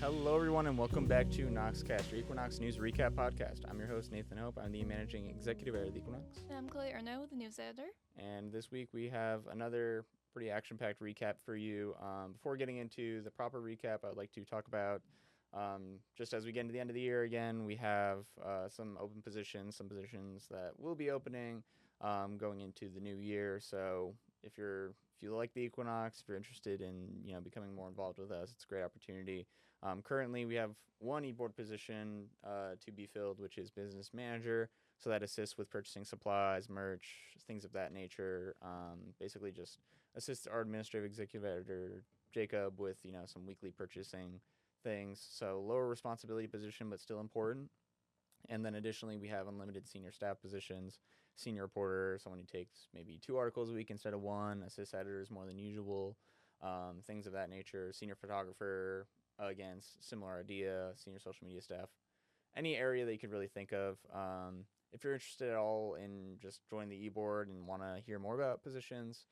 Hello, everyone, and welcome back to Noxcast, your Equinox News Recap Podcast. I'm your host, Nathan Hope. I'm the managing executive editor of the Equinox. And I'm Chloe Erno, the news editor. And this week we have another pretty action-packed recap for you. Before getting into the proper recap, I'd like to talk about, just as we get into the end of the year again, we have some open positions, some positions that will be opening going into the new year. So if you like the Equinox, if you're interested in becoming more involved with us, it's a great opportunity. Currently, we have one e-board position to be filled, which is business manager. So that assists with purchasing supplies, merch, things of that nature. Basically, just assists our administrative executive editor Jacob with some weekly purchasing things. So lower responsibility position, but still important. And then additionally, we have unlimited senior staff positions, senior reporter, someone who takes maybe 2 articles a week instead of 1, assist editors more than usual, things of that nature, senior photographer, again, similar idea, senior social media staff, any area that you could really think of. If you're interested at all in just joining the e-board and want to hear more about positions,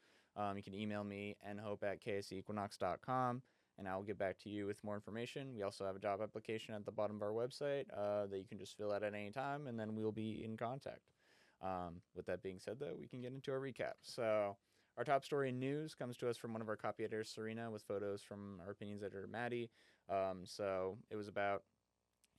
you can email me, nhope@kscequinox.com. And I'll get back to you with more information. We also have a job application at the bottom of our website that you can just fill out at any time, and then we'll be in contact. With that being said, though, we can get into our recap. So our top story in news comes to us from one of our copy editors, Serena, with photos from our opinions editor, Maddie. So it was about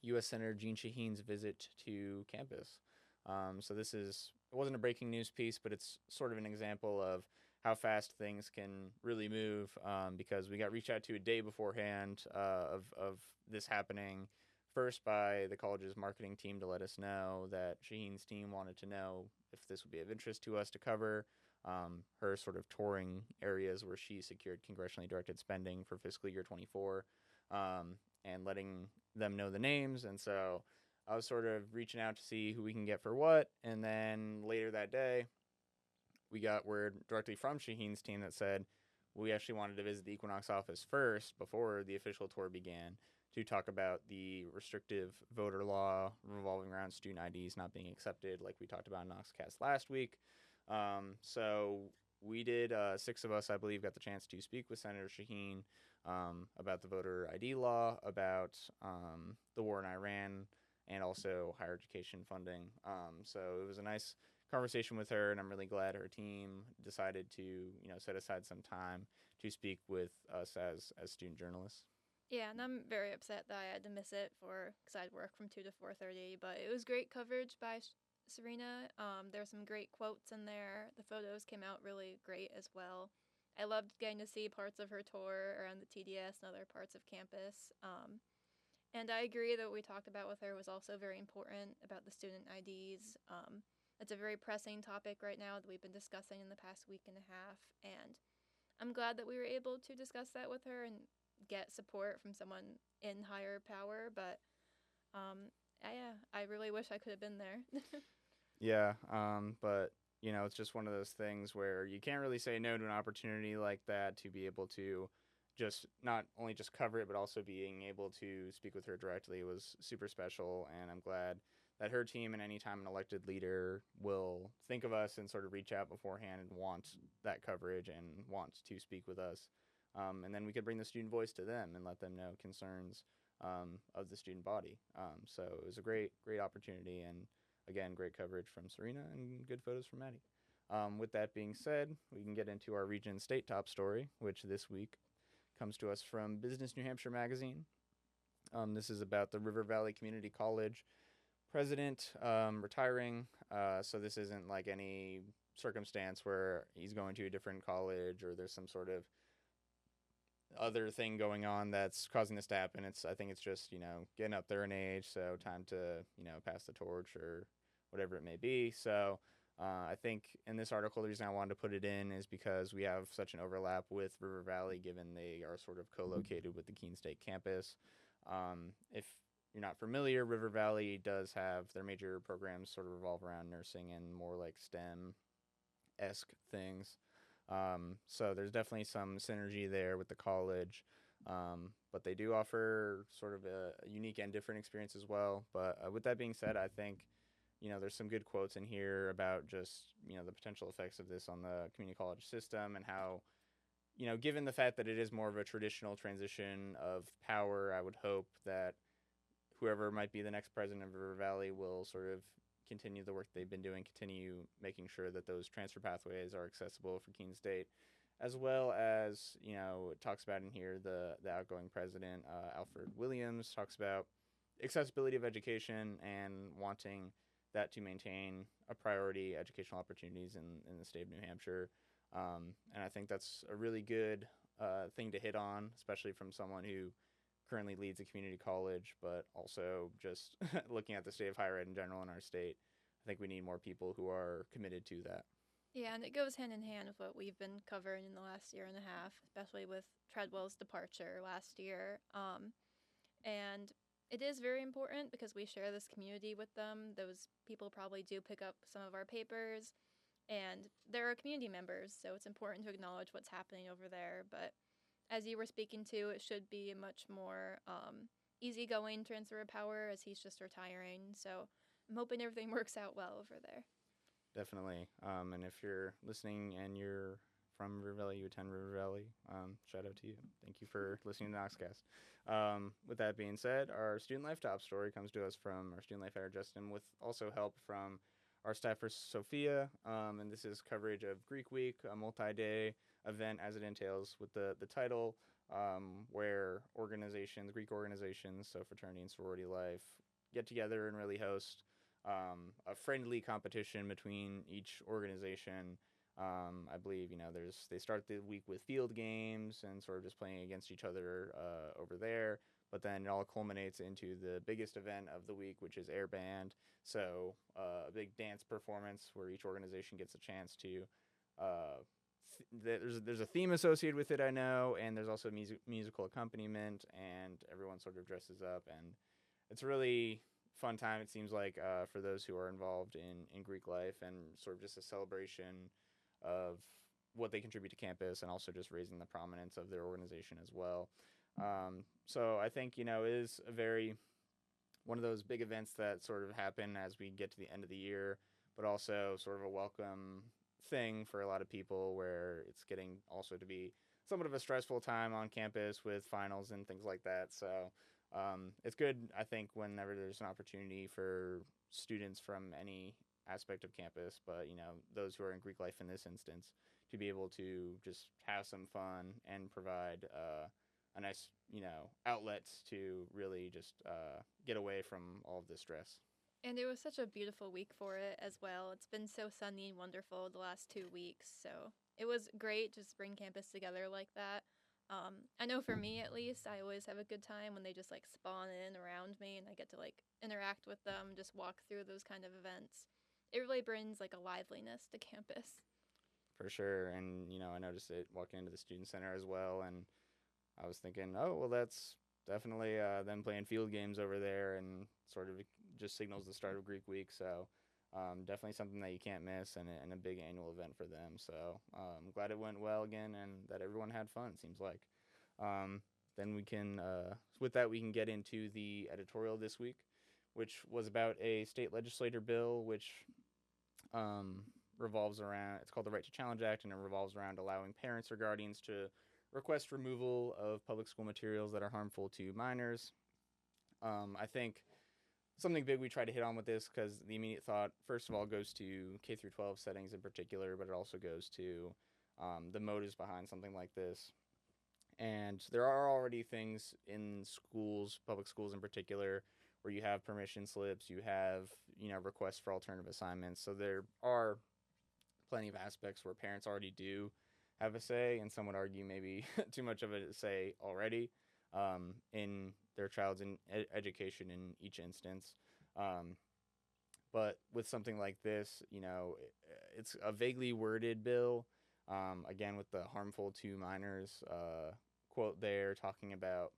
U.S. Senator Jeanne Shaheen's visit to campus. So it wasn't a breaking news piece, but it's sort of an example of how fast things can really move, because we got reached out to a day beforehand of this happening, first by the college's marketing team to let us know that Shaheen's team wanted to know if this would be of interest to us to cover her sort of touring areas where she secured congressionally directed spending for fiscal year 24, and letting them know the names. And so I was sort of reaching out to see who we can get for what, and then later that day, we got word directly from Shaheen's team that said we actually wanted to visit the Equinox office first before the official tour began to talk about the restrictive voter law revolving around student IDs not being accepted, like we talked about in Noxcast last week. So we did, 6 of us, I believe, got the chance to speak with Senator Shaheen about the voter ID law, about the war in Iran, and also higher education funding. So it was a nice conversation with her, and I'm really glad her team decided to set aside some time to speak with us as student journalists. Yeah, and I'm very upset that I had to miss it because I'd work from 2 to 4:30, but it was great coverage by Serena. There were some great quotes in there. The photos came out really great as well. I loved getting to see parts of her tour around the TDS and other parts of campus. And I agree that what we talked about with her was also very important about the student IDs. It's a very pressing topic right now that we've been discussing in the past week and a half, and I'm glad that we were able to discuss that with her and get support from someone in higher power, but I really wish I could have been there. Yeah, but it's just one of those things where you can't really say no to an opportunity like that, to be able to just not only just cover it, but also being able to speak with her directly was super special. And I'm glad that her team, and anytime an elected leader will think of us and sort of reach out beforehand and want that coverage and want to speak with us. And then we could bring the student voice to them and let them know concerns of the student body. So it was a great opportunity, and again, great coverage from Serena and good photos from Maddie. With that being said, we can get into our region state top story, which this week comes to us from Business New Hampshire magazine. This is about the River Valley Community College president retiring. So this isn't like any circumstance where he's going to a different college or there's some sort of other thing going on that's causing this to happen. I think it's just, getting up there in age, so time to, pass the torch or whatever it may be. So I think in this article, the reason I wanted to put it in is because we have such an overlap with River Valley, given they are sort of co-located with the Keene State campus. If you're not familiar, River Valley does have their major programs sort of revolve around nursing and more like STEM-esque things. So there's definitely some synergy there with the college, but they do offer sort of a unique and different experience as well. But with that being said, I think there's some good quotes in here about just the potential effects of this on the community college system and how given the fact that it is more of a traditional transition of power, I would hope that whoever might be the next president of River Valley will sort of continue the work they've been doing, continue making sure that those transfer pathways are accessible for Keene State, as well as, it talks about in here the outgoing president, Alfred Williams, talks about accessibility of education and wanting that to maintain a priority educational opportunities in the state of New Hampshire. And I think that's a really good thing to hit on, especially from someone who currently leads a community college, but also just looking at the state of higher ed in general in our state. I think we need more people who are committed to that. Yeah, and it goes hand in hand with what we've been covering in the last year and a half, especially with Treadwell's departure last year. And it is very important because we share this community with them. Those people probably do pick up some of our papers, and they're community members, so it's important to acknowledge what's happening over there. But as you were speaking to, it should be a much more easygoing transfer of power as he's just retiring. So I'm hoping everything works out well over there. Definitely. And if you're listening and you're from River Valley, you attend River Valley, shout out to you. Thank you for listening to Noxcast. With that being said, our student life top story comes to us from our student life editor, Justin, with also help from our staffer, Sophia. And this is coverage of Greek Week, a multi-day event as it entails with the title, where Greek organizations, so fraternity and sorority life, get together and really host a friendly competition between each organization. I believe, they start the week with field games and sort of just playing against each other over there. But then it all culminates into the biggest event of the week, which is Air Band. So a big dance performance where each organization gets a chance to. There's a theme associated with it, I know, and there's also musical accompaniment, and everyone sort of dresses up, and it's a really fun time, it seems like, for those who are involved in Greek life, and sort of just a celebration of what they contribute to campus, and also just raising the prominence of their organization as well. So I think, it is one of those big events that sort of happen as we get to the end of the year, but also sort of a welcome thing for a lot of people, where it's getting also to be somewhat of a stressful time on campus with finals and things like that. So it's good, I think, whenever there's an opportunity for students from any aspect of campus, but, those who are in Greek life in this instance, to be able to just have some fun and provide a nice, outlet to really just get away from all of this stress. And it was such a beautiful week for it as well. It's been so sunny and wonderful the last 2 weeks, so it was great to just bring campus together like that. I know for me, at least, I always have a good time when they just spawn in around me and I get to interact with them, just walk through those kind of events. It really brings a liveliness to campus. For sure. And, I noticed it walking into the student center as well, and I was thinking, oh, well, that's definitely them playing field games over there, and sort of just signals the start of Greek Week. So definitely something that you can't miss, and a big annual event for them. So I'm glad it went well again, and that everyone had fun, it seems like. Then we can, with that, we can get into the editorial this week, which was about a state legislator bill, which revolves around, it's called the Right to Challenge Act, and it revolves around allowing parents or guardians to request removal of public school materials that are harmful to minors. I think something big we try to hit on with this, because the immediate thought, first of all, goes to K through 12 settings in particular, but it also goes to the motives behind something like this. And there are already things in schools, public schools in particular, where you have permission slips, you have, requests for alternative assignments. So there are plenty of aspects where parents already do have a say, and some would argue maybe too much of a say already in their child's education in each instance. But with something like this, it's a vaguely worded bill. Again, with the harmful to minors quote there, talking about,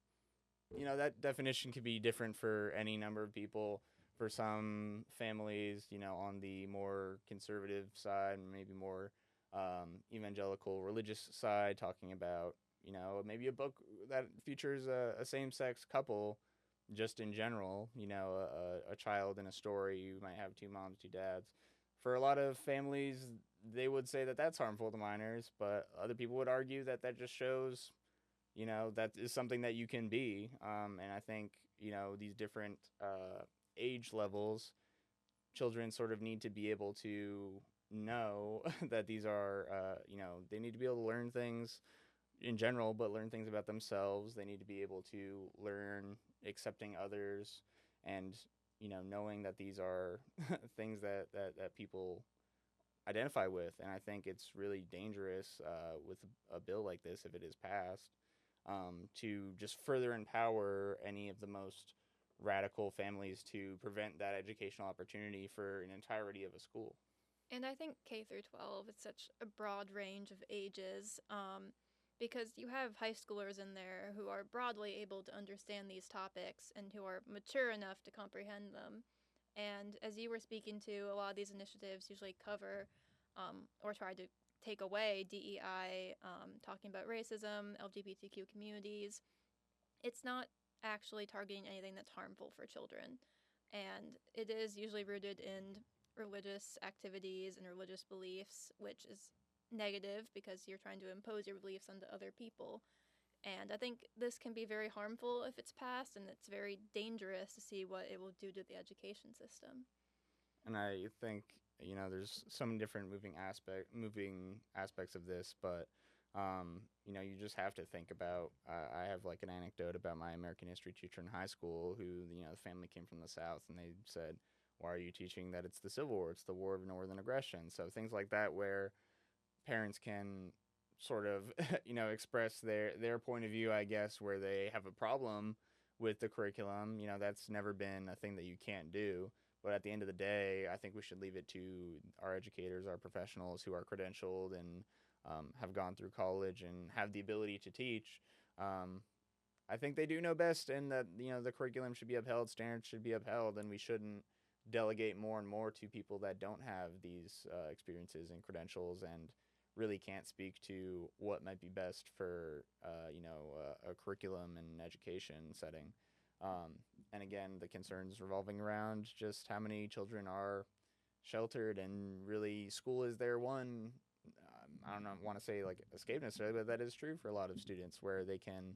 that definition could be different for any number of people. For some families, on the more conservative side, maybe more evangelical religious side, talking about, maybe a book that features a same-sex couple just in general, a child in a story. You might have two moms, two dads. For a lot of families, they would say that that's harmful to minors, but other people would argue that that just shows, that is something that you can be. And I think, these different age levels, children sort of need to be able to know that these are, they need to be able to learn things in general, but learn things about themselves. They need to be able to learn accepting others and, knowing that these are things that people identify with. And I think it's really dangerous with a bill like this, if it is passed, to just further empower any of the most radical families to prevent that educational opportunity for an entirety of a school. And I think K through 12 is such a broad range of ages, because you have high schoolers in there who are broadly able to understand these topics and who are mature enough to comprehend them. And as you were speaking to, a lot of these initiatives usually cover or try to take away DEI, talking about racism, LGBTQ communities. It's not actually targeting anything that's harmful for children. And it is usually rooted in religious activities and religious beliefs, which is negative because you're trying to impose your beliefs onto other people. And I think this can be very harmful if it's passed, and it's very dangerous to see what it will do to the education system. And I think, there's some different moving aspects of this, but you just have to think about. I have like an anecdote about my American history teacher in high school who, the family came from the South, and they said, "Why are you teaching that it's the Civil War? It's the War of Northern Aggression." So things like that, where parents can sort of, express their point of view, I guess, where they have a problem with the curriculum. That's never been a thing that you can't do. But at the end of the day, I think we should leave it to our educators, our professionals who are credentialed and have gone through college and have the ability to teach. Um, I think they do know best, and that the curriculum should be upheld, standards should be upheld, and we shouldn't delegate more and more to people that don't have these experiences and credentials and really can't speak to what might be best for a curriculum and education setting. And again, the concerns revolving around just how many children are sheltered, and really school is their one. I don't know, want to say like escape necessarily, but that is true for a lot of students, where they can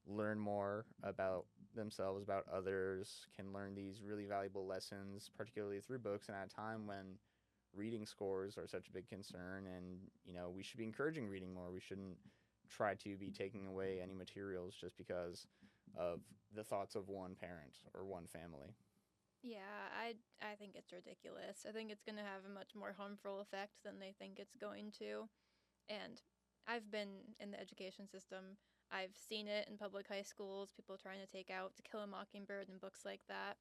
learn more about themselves, about others, can learn these really valuable lessons, particularly through books, and at a time when reading scores are such a big concern. And we should be encouraging reading more. We shouldn't try to be taking away any materials just because of the thoughts of one parent or one family. Yeah, I think it's ridiculous. I think it's going to have a much more harmful effect than they think it's going to. And I've been in the education system. I've seen it in public high schools, people trying to take out To Kill a Mockingbird and books like that.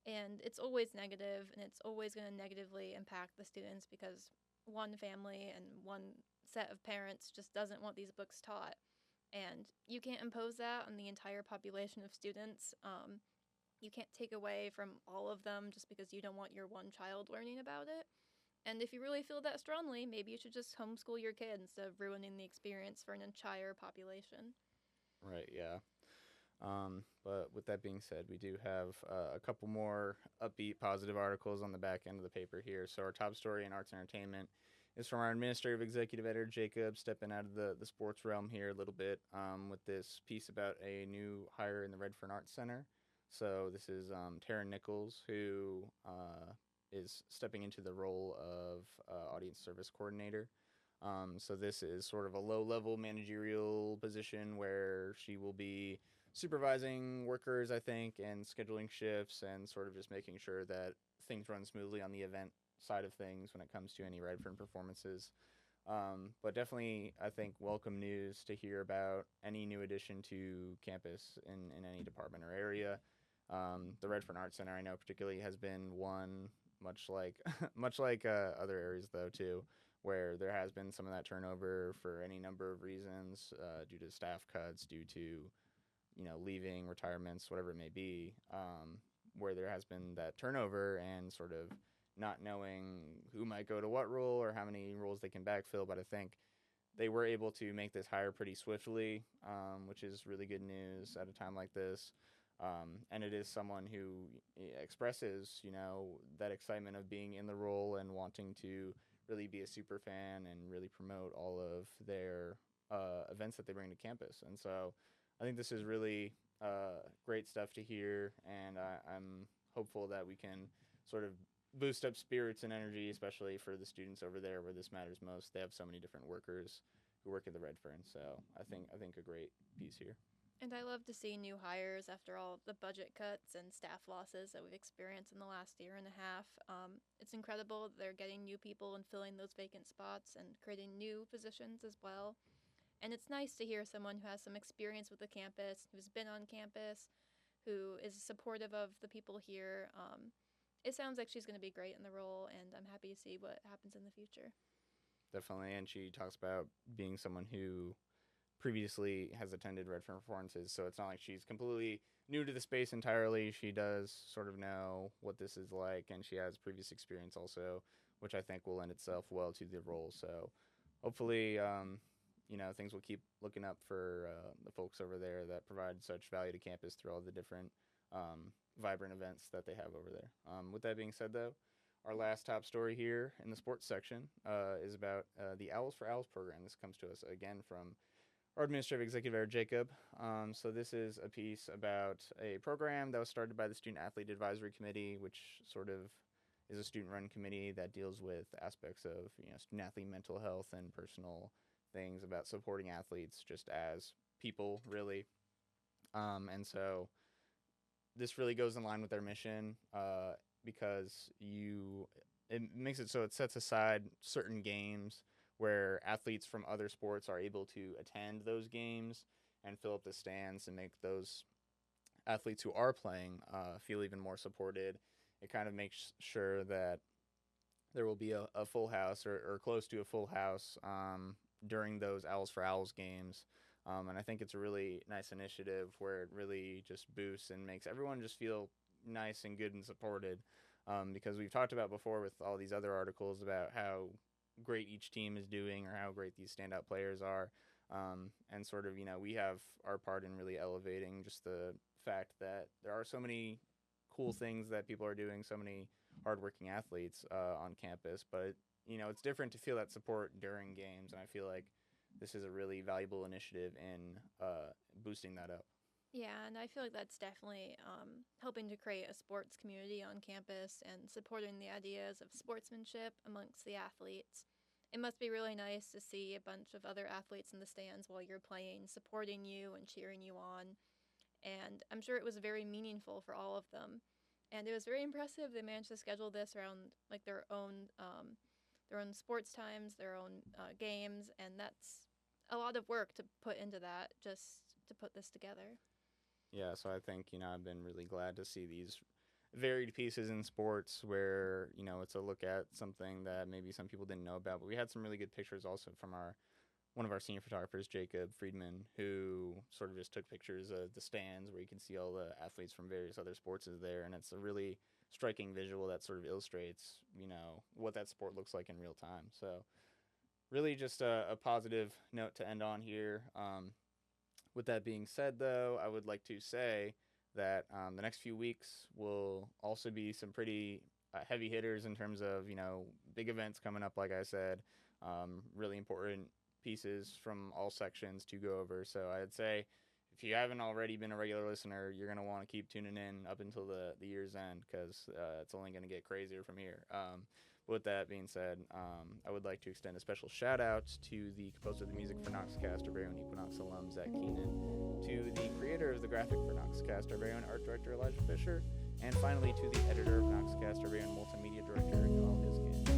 And it's always negative, and it's always going to negatively impact the students because one family and one set of parents just doesn't want these books taught. And you can't impose that on the entire population of students. You can't take away from all of them just because you don't want your one child learning about it. And if you really feel that strongly, maybe you should just homeschool your kid instead of ruining the experience for an entire population. Right, yeah. But with that being said, we do have a couple more upbeat, positive articles on the back end of the paper here. So our top story in arts and entertainment is from our administrative executive editor, Jacob, stepping out of the sports realm here a little bit with this piece about a new hire in the Redfern Arts Center. So this is Taryn Nichols, who is stepping into the role of audience service coordinator. So this is sort of a low-level managerial position where she will be supervising workers, I think, and scheduling shifts and sort of just making sure that things run smoothly on the event side of things when it comes to any Redfern performances. But definitely, I think, welcome news to hear about any new addition to campus in any department or area. The Redfern Arts Center, I know particularly, has been one, much like much like other areas though too, where there has been some of that turnover for any number of reasons, due to staff cuts, due to leaving, retirements, whatever it may be, where there has been that turnover and sort of not knowing who might go to what role or how many roles they can backfill. But I think they were able to make this hire pretty swiftly, which is really good news at a time like this. And it is someone who expresses, that excitement of being in the role and wanting to really be a super fan and really promote all of their events that they bring to campus. And so I think this is really great stuff to hear, and I'm hopeful that we can sort of boost up spirits and energy, especially for the students over there where this matters most. They have so many different workers who work at the Redfern, so I think a great piece here. And I love to see new hires after all the budget cuts and staff losses that we've experienced in the last year and a half. It's incredible that they're getting new people and filling those vacant spots and creating new positions as well. And it's nice to hear someone who has some experience with the campus, who's been on campus, who is supportive of the people here. It sounds like she's going to be great in the role, and I'm happy to see what happens in the future. Definitely, and she talks about being someone who previously has attended Redfern performances, so it's not like she's completely new to the space entirely. She does sort of know what this is like, and she has previous experience also, which I think will lend itself well to the role. So hopefully, things will keep looking up for the folks over there that provide such value to campus through all the different vibrant events that they have over there. With that being said, though, our last top story here in the sports section is about the Owls for Owls program. This comes to us again from our administrative executive, Eric Jacob. So this is a piece about a program that was started by the Student Athlete Advisory Committee, which sort of is a student-run committee that deals with aspects of student athlete mental health and personal things about supporting athletes just as people, really. And so this really goes in line with their mission because it makes it so it sets aside certain games where athletes from other sports are able to attend those games and fill up the stands and make those athletes who are playing feel even more supported. It kind of makes sure that there will be a full house or close to a full house during those Owls for Owls games. And I think it's a really nice initiative where it really just boosts and makes everyone just feel nice and good and supported. Because we've talked about before with all these other articles about how great each team is doing or how great these standout players are. And sort of, we have our part in really elevating just the fact that there are so many cool things that people are doing, so many hardworking athletes on campus. But, it's different to feel that support during games. And I feel like this is a really valuable initiative in boosting that up. Yeah, and I feel like that's definitely helping to create a sports community on campus and supporting the ideas of sportsmanship amongst the athletes. It must be really nice to see a bunch of other athletes in the stands while you're playing, supporting you and cheering you on. And I'm sure it was very meaningful for all of them. And it was very impressive they managed to schedule this around like their own sports times, their own games, and that's a lot of work to put into that just to put this together. Yeah, so I think, I've been really glad to see these varied pieces in sports where, it's a look at something that maybe some people didn't know about. But we had some really good pictures also from one of our senior photographers, Jacob Friedman, who sort of just took pictures of the stands where you can see all the athletes from various other sports is there. And it's a really striking visual that sort of illustrates, what that sport looks like in real time. So really just a positive note to end on here. With that being said, though, I would like to say that the next few weeks will also be some pretty heavy hitters in terms of, big events coming up, like I said, really important pieces from all sections to go over. So I'd say if you haven't already been a regular listener, you're going to want to keep tuning in up until the year's end because it's only going to get crazier from here. With that being said, I would like to extend a special shout out to the composer of the music for Noxcast, our very own Equinox alum, Zach Keenan, to the creator of the graphic for Noxcast, our very own art director, Elijah Fisher, and finally to the editor of Noxcast, our very own multimedia director, Noelle Hisgen.